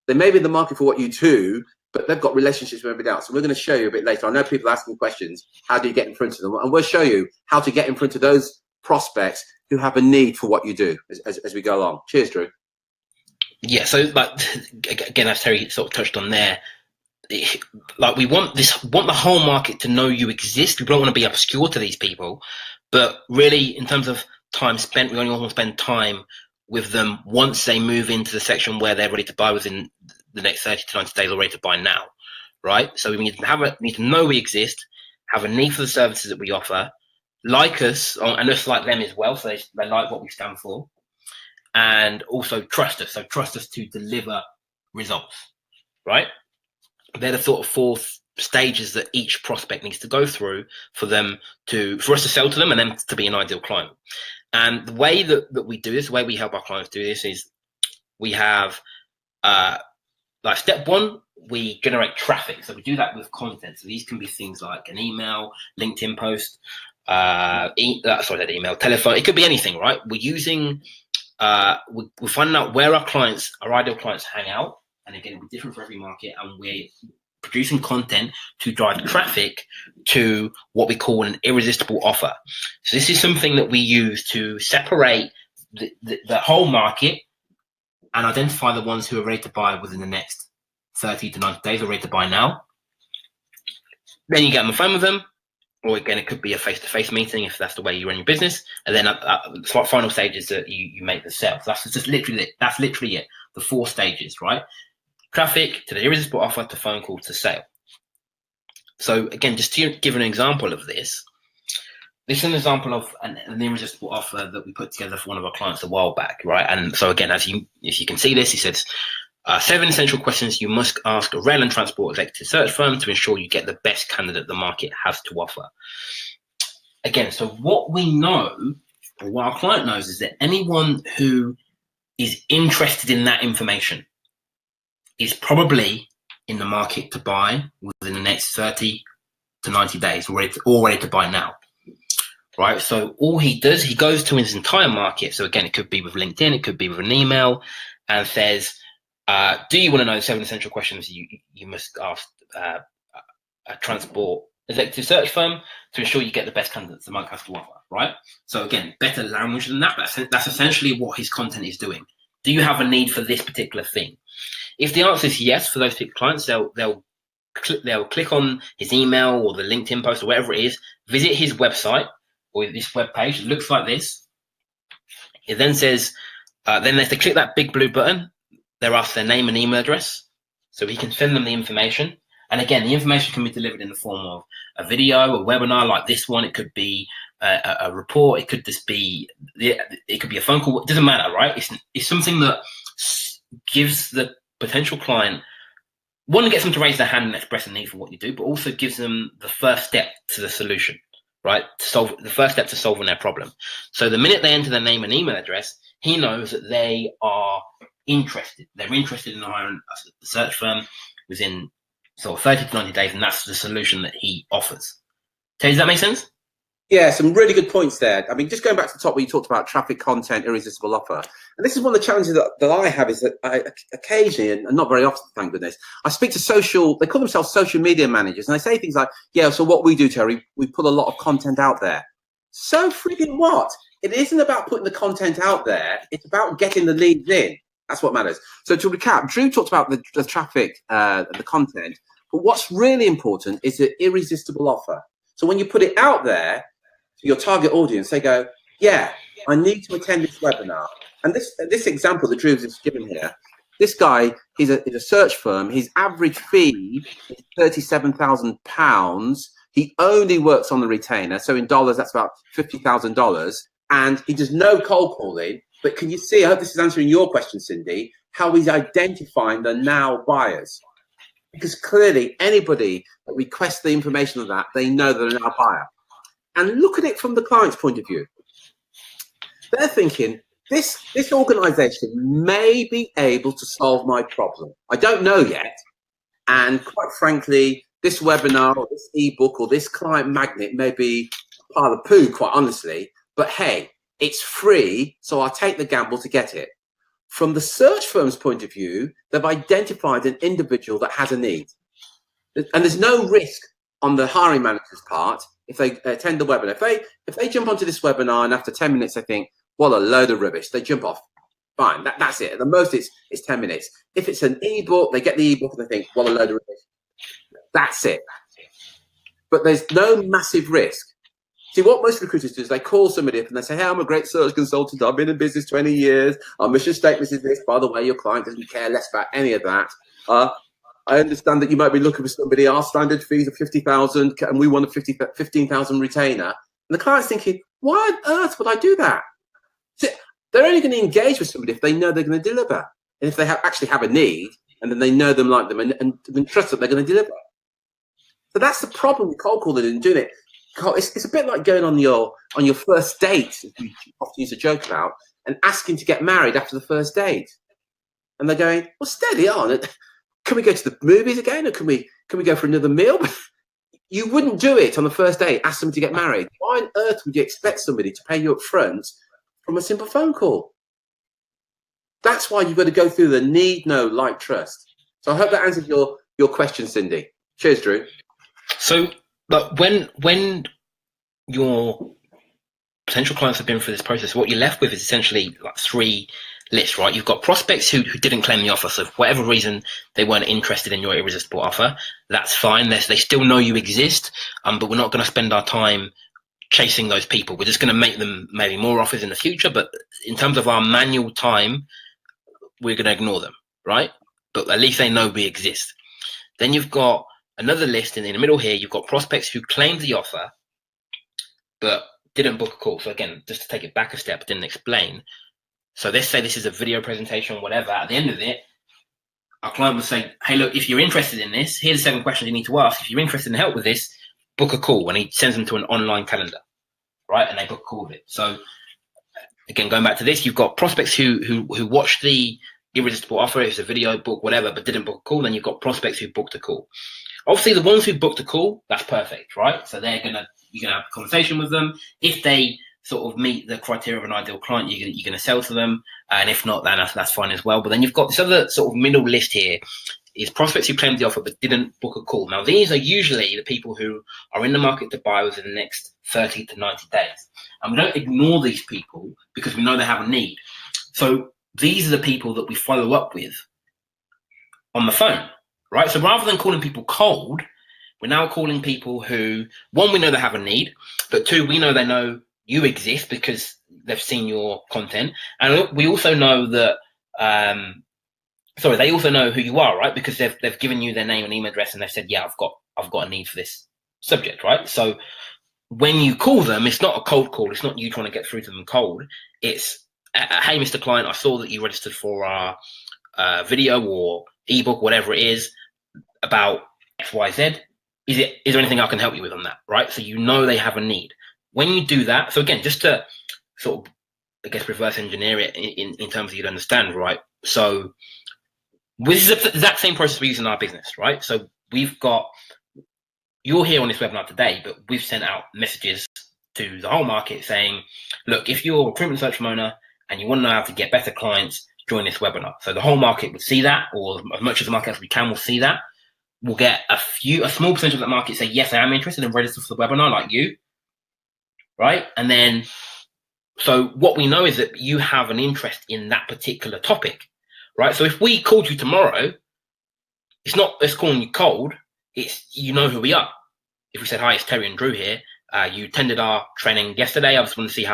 they may be in the market for what you do, but they've got relationships with everybody else. And we're going to show you a bit later. I know people are asking questions. How do you get in front of them? And we'll show you how to get in front of those prospects who have a need for what you do as we go along. Cheers, Drew. Yeah. So, like, again, as Terry sort of touched on there, like, we want the whole market to know you exist. We don't want to be obscure to these people, but really, in terms of time spent, we only want to spend time with them once they move into the section where they're ready to buy within the next 30 to 90 days, or ready to buy now, right? So we need to know we exist, have a need for the services that we offer, like us, and us like them as well, so they like what we stand for, and also trust us. So trust us to deliver results, right? They're the sort of 4 stages that each prospect needs to go through for us to sell to them and them to be an ideal client. And the way that we do this, the way we help our clients do this, is we have like step 1, we generate traffic. So we do that with content. So these can be things like an email, LinkedIn post, email, telephone. It could be anything, right? We're using, we're finding out where our ideal clients hang out. And again, it'll be different for every market. And we're producing content to drive traffic to what we call an irresistible offer. So this is something that we use to separate the whole market and identify the ones who are ready to buy within the next 30 to 90 days, or ready to buy now. Then you get on the phone with them, or again, it could be a face-to-face meeting if that's the way you run your business. And then the final stage is that you make the sale. So that's literally it. The 4 stages, right? Traffic to the irresistible offer to phone call to sale. So again, just to give an example of this is an example of an irresistible offer that we put together for one of our clients a while back, right? And so again, if you can see this, he says 7 essential questions you must ask a rail and transport executive search firm to ensure you get the best candidate the market has to offer. Again, so what we know, or what our client knows, is that anyone who is interested in that information is probably in the market to buy within the next 30 to 90 days, or ready to buy now, right? So all he does, he goes to his entire market. So again, it could be with LinkedIn, it could be with an email, and says, do you want to know 7 essential questions you must ask a transport executive search firm to ensure you get the best candidates the market has to offer, right? So again, better language than that. That's essentially what his content is doing. Do you have a need for this particular thing? If the answer is yes for those clients, they'll click on his email or the LinkedIn post or whatever it is, visit his website or this web page. It looks like this. It then says, then if they click that big blue button, they're asked their name and email address, so he can send them the information. And again, the information can be delivered in the form of a video, a webinar like this one. It could be a report. It could just be a phone call. It doesn't matter, right? It's something that gives the potential client, one, gets them to raise their hand and express a need for what you do, but also gives them the first step to the solution, right? The first step to solving their problem. So the minute they enter their name and email address, he knows that they are interested. They're interested in hiring a search firm within sort of 30 to 90 days, and that's the solution that he offers. So does that make sense? Yeah, some really good points there. I mean, just going back to the top where you talked about traffic, content, irresistible offer. And this is one of the challenges that I have, is that I occasionally, and not very often, thank goodness, I speak to they call themselves social media managers, and they say things like, yeah, so what we do, Terry, we put a lot of content out there. So frigging what? It isn't about putting the content out there. It's about getting the leads in. That's what matters. So to recap, Drew talked about the traffic, the content, but what's really important is the irresistible offer. So when you put it out there to your target audience, they go, yeah, I need to attend this webinar. And this example that Drew's has given here, This guy is a search firm. His average fee is £37,000. He only works on the retainer. So in dollars, that's about $50,000. And he does no cold calling. But can you see, I hope this is answering your question, Cindy, how he's identifying the now buyers? Because clearly anybody that requests the information of that, they know they're now buyer. And look at it from the client's point of view. They're thinking, this organization may be able to solve my problem. I don't know yet. And quite frankly, this webinar or this ebook or this client magnet may be a pile of poo, quite honestly. But hey, it's free, so I'll take the gamble to get it. From the search firm's point of view, they've identified an individual that has a need. And there's no risk on the hiring manager's part if they attend the webinar. If they jump onto this webinar and after 10 minutes they think, what a load of rubbish, they jump off. Fine, that's it. At the most, it's 10 minutes. If it's an ebook, they get the ebook and they think, what a load of rubbish. That's it. But there's no massive risk. See, what most recruiters do is they call somebody up and they say, hey, I'm a great search consultant. I've been in business 20 years. Our mission statement is this. By the way, your client doesn't care less about any of that. I understand that you might be looking for somebody. Our standard fees are 50,000 and we want a 15,000 retainer. And the client's thinking, why on earth would I do that? See, they're only going to engage with somebody if they know they're going to deliver. And if they actually have a need and then they know them, like them, and trust that they're going to deliver. So that's the problem with cold calling and doing it. It's a bit like going on your first date, as we often use a joke about, and asking to get married after the first date. And they're going, well, steady on. Can we go to the movies again, or can we go for another meal? You wouldn't do it on the first date, ask them to get married. Why on earth would you expect somebody to pay you up front from a simple phone call? That's why you've got to go through the need, know, like, trust. So I hope that answers your question, Cindy. Cheers, Drew. So, but when your potential clients have been through this process, what you're left with is essentially like three lists, right? You've got prospects who didn't claim the offer, so for whatever reason they weren't interested in your irresistible offer. That's fine. They still know you exist, but we're not going to spend our time chasing those people. We're just going to make them maybe more offers in the future, but in terms of our manual time, we're going to ignore them, right? But at least they know we exist. Then you've got another list in the middle here. You've got prospects who claimed the offer, but didn't book a call. So again, just to take it back a step, didn't explain. So let's say this is a video presentation, whatever. At the end of it, our client would say, hey, look, if you're interested in this, here's the 7 questions you need to ask. If you're interested in help with this, book a call. And he sends them to an online calendar, right? And they book a call with it. So again, going back to this, you've got prospects who watched the irresistible offer, it's a video, book, whatever, but didn't book a call. Then you've got prospects who booked a call. Obviously, the ones who booked a call, that's perfect, right? So you're gonna have a conversation with them. If they sort of meet the criteria of an ideal client, you're gonna sell to them, and if not, then that's fine as well. But then you've got this other sort of middle list here, is prospects who claimed the offer but didn't book a call. Now, these are usually the people who are in the market to buy within the next 30 to 90 days, and we don't ignore these people because we know they have a need. So these are the people that we follow up with on the phone. Right, so rather than calling people cold, we're now calling people who, one, we know they have a need, but two, we know they know you exist because they've seen your content, and we also know that, they also know who you are, right? Because they've given you their name and email address, and they've said, yeah, I've got a need for this subject, right? So when you call them, it's not a cold call. It's not you trying to get through to them cold. It's, hey, Mr. Client, I saw that you registered for our video or ebook, whatever it is, about XYZ. Is there anything I can help you with on that, right? So you know they have a need. When you do that, so again, just to sort of, I guess, reverse engineer it in terms of you to understand, right? So this is the exact same process we use in our business, right? So you're here on this webinar today, but we've sent out messages to the whole market saying, look, if you're a recruitment search owner and you want to know how to get better clients, join this webinar. So the whole market would see that, or as much as the market as we can will see that. We'll get a small percentage of that market say, yes, I am interested in registering for the webinar like you, right? And then, so what we know is that you have an interest in that particular topic, right? So if we called you tomorrow, it's not us calling you cold, it's, you know who we are. If we said, hi, it's Terry and Drew here, you attended our training yesterday, I just want to see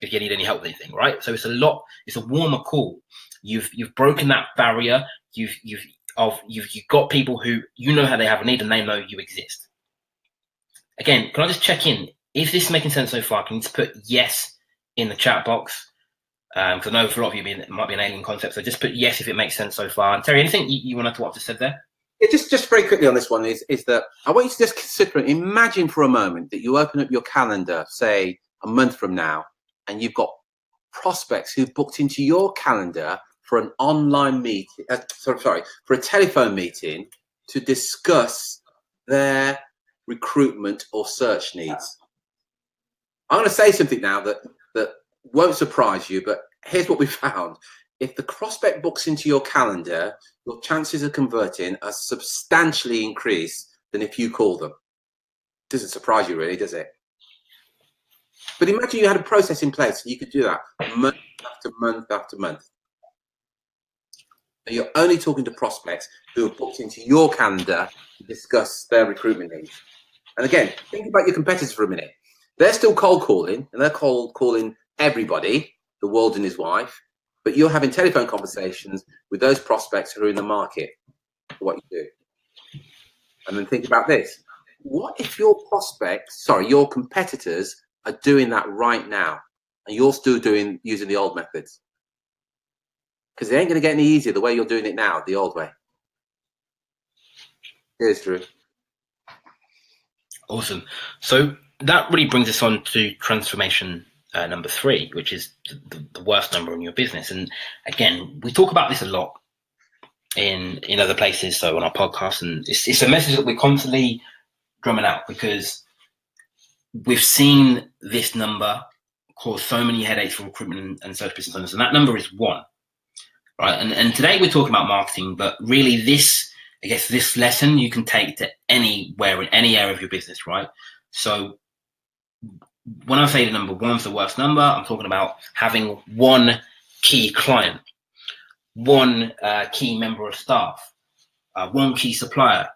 if you need any help with anything, right? So it's a warmer call You've broken that barrier. You've got people who how they have a need and they know you exist. Again, can I just check in? If this is making sense so far, can you just put yes in the chat box? Because I know for a lot of you it might be an alien concept, so just put yes if it makes sense so far. And Terry, anything you want to add to what I've just said there? Yeah, just very quickly on this one is that I want you to just consider it. Imagine for a moment that you open up your calendar, say a month from now, and you've got prospects who've booked into your calendar for an online meeting, for a telephone meeting to discuss their recruitment or search needs. I'm going to say something now that won't surprise you, but here's what we found. If the prospect books into your calendar, your chances of converting are substantially increased than if you call them. Doesn't surprise you really, does it? But imagine you had a process in place and you could do that month after month after month. And you're only talking to prospects who have booked into your calendar to discuss their recruitment needs. And again, think about your competitors for a minute. They're still cold calling, and they're cold calling everybody, the world and his wife, but you're having telephone conversations with those prospects who are in the market for what you do. And then think about this. What if your your competitors are doing that right now, and you're still using the old methods? Because it ain't going to get any easier the way you're doing it now, the old way. Here's Drew. Awesome. So that really brings us on to transformation number 3, which is the worst number in your business. And again, we talk about this a lot in other places, so on our podcast, and it's a message that we're constantly drumming out because we've seen this number cause so many headaches for recruitment and search business owners, and that number is 1. Right, and today we're talking about marketing, but really this lesson you can take to anywhere in any area of your business, right? So when I say the number 1's the worst number, I'm talking about having 1 key client, 1 key member of staff, 1 key supplier,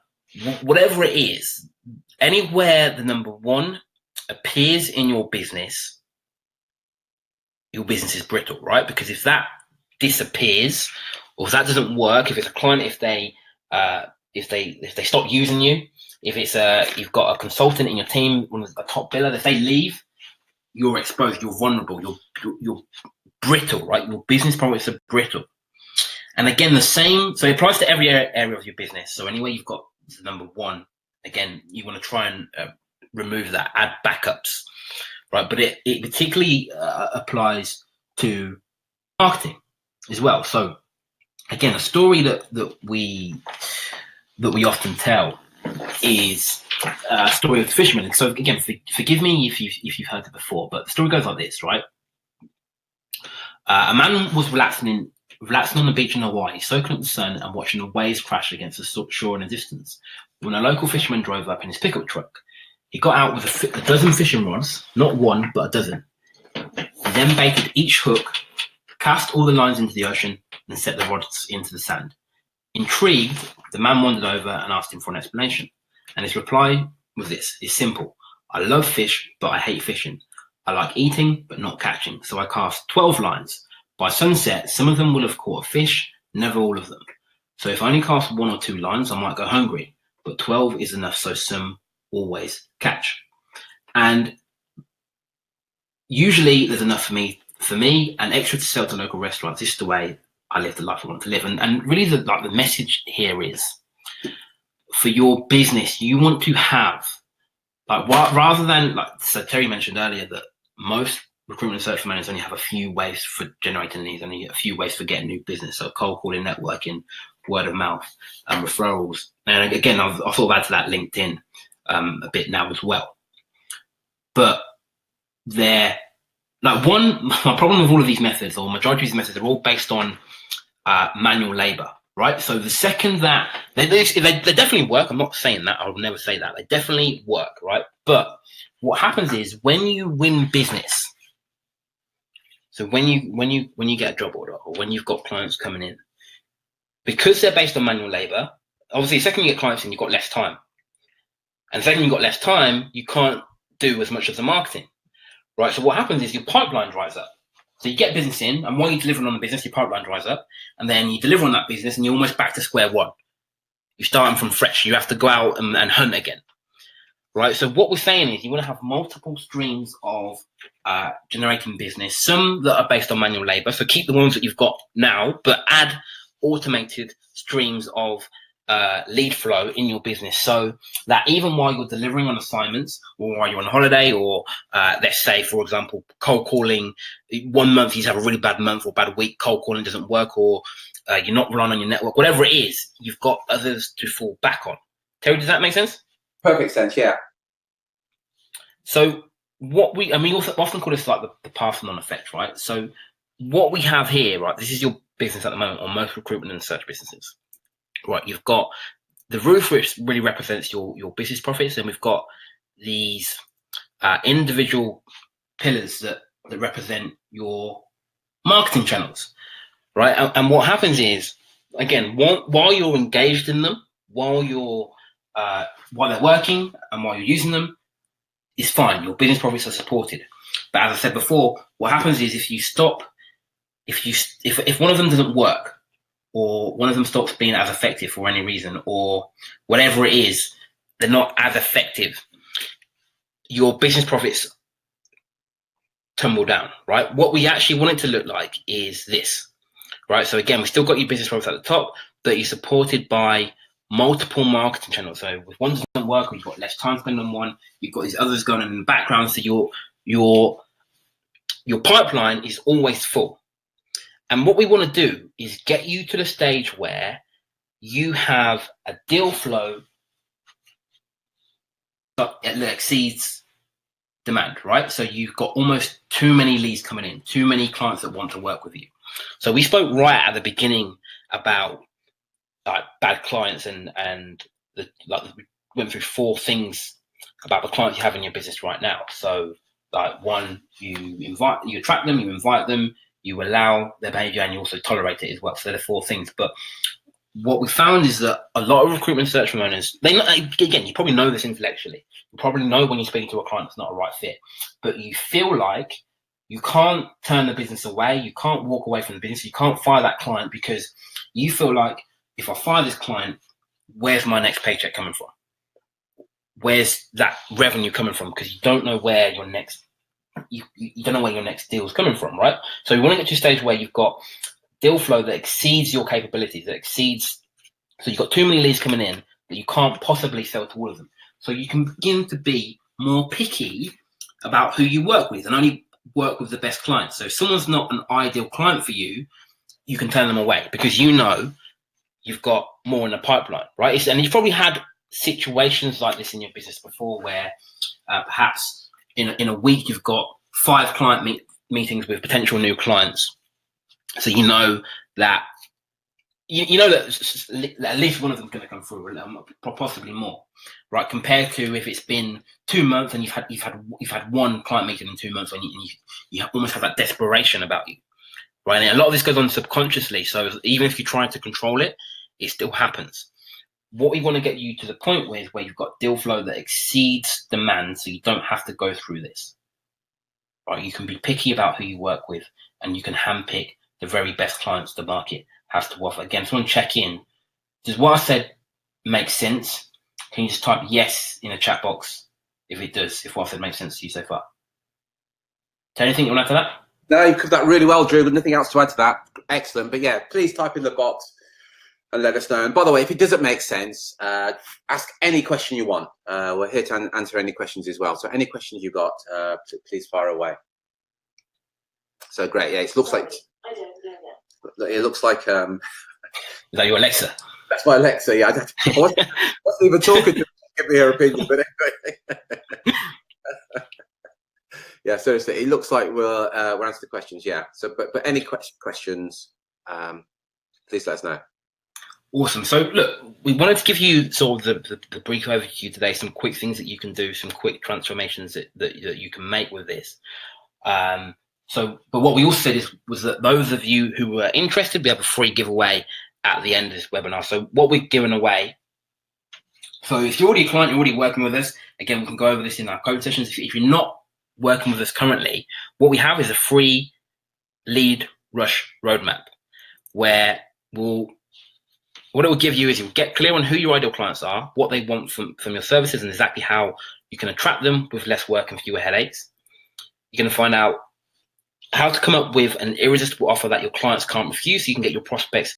whatever it is. Anywhere the number 1 appears in your business is brittle, right? Because if that disappears, or if that doesn't work, if it's a client, if they stop using you, if it's you've got a consultant in your team, a top biller, if they leave, you're exposed, you're vulnerable, you're brittle, right? Your business products are brittle. And again, the same, so it applies to every area of your business. So anywhere you've got the number 1, again, you want to try and remove that, add backups, right? But it particularly applies to marketing as well. So again, a story that we often tell is a story of the fisherman. And so again, forgive me if you've heard it before, but the story goes like this, right? A man was relaxing on the beach in Hawaii, soaking up the sun and watching the waves crash against the shore in the distance. When a local fisherman drove up in his pickup truck, he got out with a dozen fishing rods, not 1, but a dozen. He then baited each hook, cast all the lines into the ocean, and set the rods into the sand. Intrigued, the man wandered over and asked him for an explanation. And his reply was this: it's simple. I love fish, but I hate fishing. I like eating, but not catching. So I cast 12 lines. By sunset, some of them will have caught a fish, never all of them. So if I only cast 1 or 2 lines, I might go hungry, but 12 is enough, so some always catch. And usually there's enough for me and extra to sell to local restaurants. This is the way I live the life I want to live. And really the message here is, for your business, you want to have, rather than, so Terry mentioned earlier that most recruitment and search managers only have a few ways for generating leads, only a few ways for getting new business. So cold calling, networking, word of mouth, referrals. And again, I've sort of added to that LinkedIn a bit now as well. But my problem with all of these methods, or majority of these methods, are all based on manual labor, right? So the second that they definitely work, I'm not saying that, I'll never say that, they definitely work, right? But what happens is when you win business, so when you get a job order, or when you've got clients coming in, because they're based on manual labor, obviously the second you get clients in, you've got less time. And the second you've got less time, you can't do as much of the marketing, right? So what happens is your pipeline dries up. So you get business in, and while you're delivering on the business, your pipeline dries up, and then you deliver on that business, and you're almost back to square one. You're starting from fresh. You have to go out and hunt again, right? So what we're saying is you want to have multiple streams of generating business, some that are based on manual labor. So keep the ones that you've got now, but add automated streams of lead flow in your business, so that even while you're delivering on assignments, or while you're on holiday, or let's say, for example, cold calling, 1 month you have a really bad month or bad week, cold calling doesn't work, or you're not relying on your network, whatever it is, you've got others to fall back on. Terry, does that make sense? Perfect sense, yeah. So what we also often call this like the Parthenon effect, right? So what we have here, right, this is your business at the moment on most recruitment and search businesses. Right, you've got the roof, which really represents your business profits, and we've got these individual pillars that represent your marketing channels, right? And what happens is, again, while you're engaged in them, while they're working and while you're using them, it's fine. Your business profits are supported. But as I said before, what happens is if you stop, if one of them doesn't work, or one of them stops being as effective for any reason, or whatever it is, they're not as effective, your business profits tumble down, right? What we actually want it to look like is this, right? So again, we still got your business profits at the top, but you're supported by multiple marketing channels. So if one doesn't work, or you've got less time spent on one, you've got these others going on in the background, so your pipeline is always full. And what we want to do is get you to the stage where you have a deal flow that exceeds demand, right? So you've got almost too many leads coming in, too many clients that want to work with you. So we spoke right at the beginning about bad clients, and we went through 4 things about the clients you have in your business right now. So one, you attract them, you invite them, you allow their behavior, and you also tolerate it as well. So they're the 4 things. But what we found is that a lot of recruitment search firm owners, again, you probably know this intellectually. You probably know when you're speaking to a client that's not a right fit, but you feel like you can't turn the business away. You can't walk away from the business. You can't fire that client because you feel like, if I fire this client, where's my next paycheck coming from? Where's that revenue coming from? Because you don't know where your next you don't know where your next deal is coming from, right? So you want to get to a stage where you've got deal flow that exceeds your capabilities, so you've got too many leads coming in that you can't possibly sell to all of them. So you can begin to be more picky about who you work with and only work with the best clients. So if someone's not an ideal client for you, you can turn them away because you know you've got more in the pipeline, right? And you've probably had situations like this in your business before where perhaps in a week you've got 5 client meetings with potential new clients. So you know that at least one of them is going to come through, possibly more, right? Compared to if it's been 2 months and you've had 1 client meeting in 2 months, and you almost have that desperation about you, right? And a lot of this goes on subconsciously. So even if you're trying to control it, it still happens. What we want to get you to the point where you've got deal flow that exceeds demand, so you don't have to go through this, right? You can be picky about who you work with, and you can handpick the very best clients the market has to offer. Again, someone check in. Does what I said make sense? Can you just type yes in the chat box if it does, if what I said makes sense to you so far? Is there anything you want to add to that? No, you covered that really well, Drew, but nothing else to add to that. Excellent. But yeah, please type in the box and let us know. And by the way, if it doesn't make sense, ask any question you want. We're here to answer any questions as well. So any questions you got, please fire away. So great. Yeah, it looks like it looks like Is that your Alexa? That's my Alexa. Yeah, I wasn't even talking to her to give me her opinion, but anyway. Yeah, seriously, it looks like we'll answer the questions. Yeah. So, but any questions, please let us know. Awesome. So look, we wanted to give you sort of the brief overview today, some quick things that you can do, some quick transformations that you can make with this. But what we also said was that those of you who were interested, we have a free giveaway at the end of this webinar. So what we're giving away, so if you're already a client, you're already working with us, again, we can go over this in our code sessions. If you're not working with us currently, what we have is a free lead rush roadmap, where what it will give you is you'll get clear on who your ideal clients are, what they want from your services, and exactly how you can attract them with less work and fewer headaches. You're going to find out how to come up with an irresistible offer that your clients can't refuse, so you can get your prospects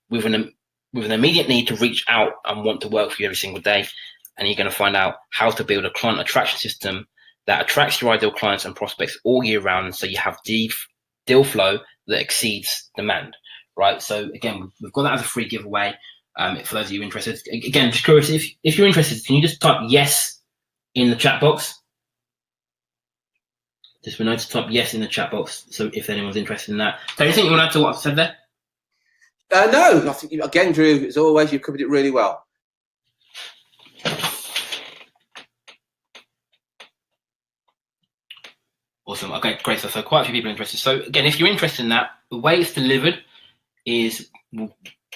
with an immediate need to reach out and want to work for you every single day. And you're going to find out how to build a client attraction system that attracts your ideal clients and prospects all year round, so you have deal flow that exceeds demand, right? So again, we've got that as a free giveaway. For those of you interested, again, just curious, if you're interested, can you just type yes in the chat box? Just remember to type yes in the chat box, so if anyone's interested in that. So anything you want to add to what I've said there? No, I think, again, Drew, as always, you've covered it really well. Awesome. Okay, great. So quite a few people are interested. So again, if you're interested in that, the way it's delivered is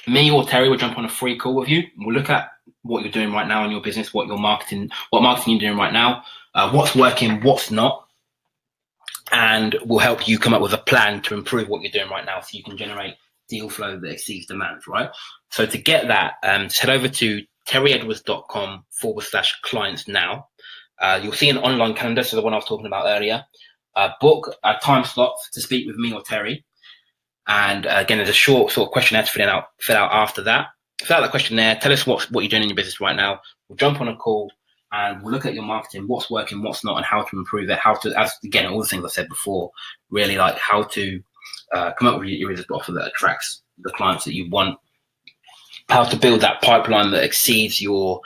me or Terry will jump on a free call with you. We'll look at what you're doing right now in your business, what marketing you're doing right now, what's working, what's not, and we'll help you come up with a plan to improve what you're doing right now, so you can generate deal flow that exceeds demand, right? So to get that, just head over to terryedwards.com/clients now. You'll see an online calendar, so the one I was talking about earlier. Book a time slot to speak with me or Terry. And again, there's a short sort of questionnaire to fill out after that. Fill out that questionnaire, tell us what you're doing in your business right now. We'll jump on a call and we'll look at your marketing, what's working, what's not, and how to improve it, again, all the things I said before, really, like how to come up with your irresistible offer that attracts the clients that you want, how to build that pipeline that exceeds your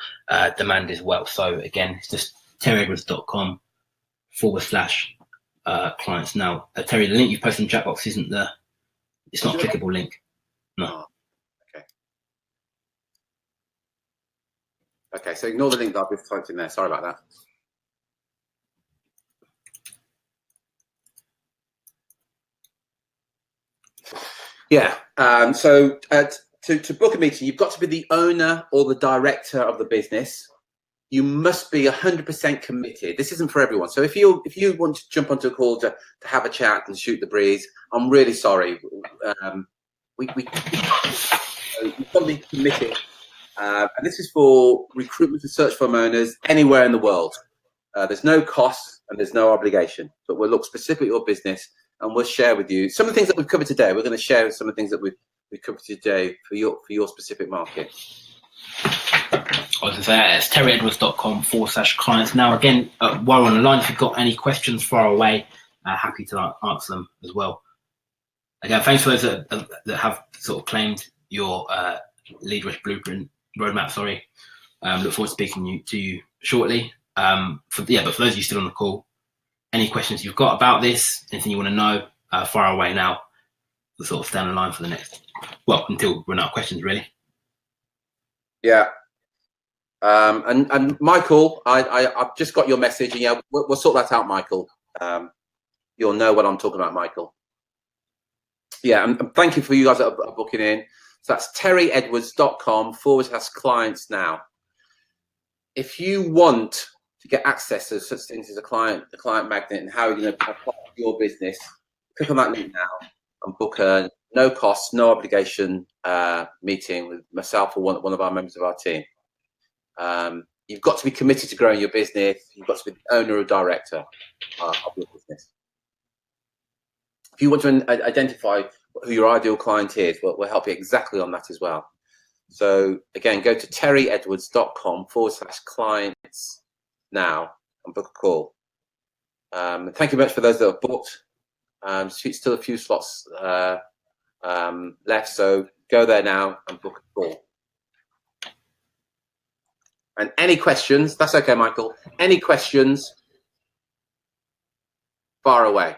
demand as well. So again, it's just terryedwards.com/clients now. Terry, the link you posted in the chat box it's not a clickable link. No. Okay, so ignore the link that I've just typed in there. Sorry about that. Yeah, so to book a meeting, you've got to be the owner or the director of the business. You must be 100% committed. This isn't for everyone. So if you want to jump onto a call to have a chat and shoot the breeze, I'm really sorry. You've got to be committed. And this is for recruitment and search firm owners anywhere in the world. There's no cost and there's no obligation, but we'll look specifically at your business and we'll share with you some of the things that we've covered today. We're going to share some of the things that we've covered today for your specific market. I was going to say, it's terryedwards.com/clients. Now, again, while we're on the line, if you've got any questions, far away, happy to answer them as well. Again, thanks for those that have sort of claimed your lead rush blueprint roadmap. Look forward to speaking to you shortly. But for those of you still on the call, any questions you've got about this, anything you want to know, far away now. We'll sort of stay on the line for the next, until we run out of questions, really. Yeah. And Michael, I've just got your message, and yeah, we'll sort that out, Michael. You'll know what I'm talking about, Michael. Yeah, and thank you for you guys that are booking in. So that's terryedwards.com/clients now. If you want to get access to such things as the client magnet and how you're going to apply your business, click on that link now and book a no cost, no obligation meeting with myself or one of our members of our team. You've got to be committed to growing your business. You've got to be the owner or director of your business. If you want to identify who your ideal client is, we'll help you exactly on that as well. So again, go to terryedwards.com/clients now and book a call. Thank you very much for those that have booked. Still a few slots left, so go there now and book a call. And any questions, that's okay, Michael. Any questions, far away.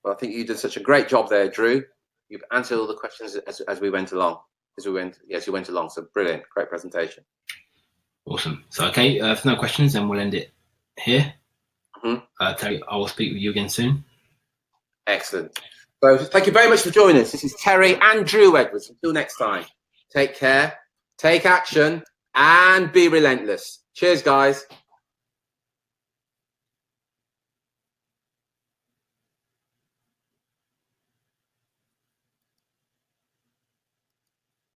Well, I think you did such a great job there, Drew. You've answered all the questions as we went along. You went along. So brilliant, great presentation. Awesome. So okay, if no questions, then we'll end it here. Terry, I will speak with you again soon. Excellent. So thank you very much for joining us. This is Terry and Drew Edwards. Until next time, take care, take action, and be relentless. Cheers, guys.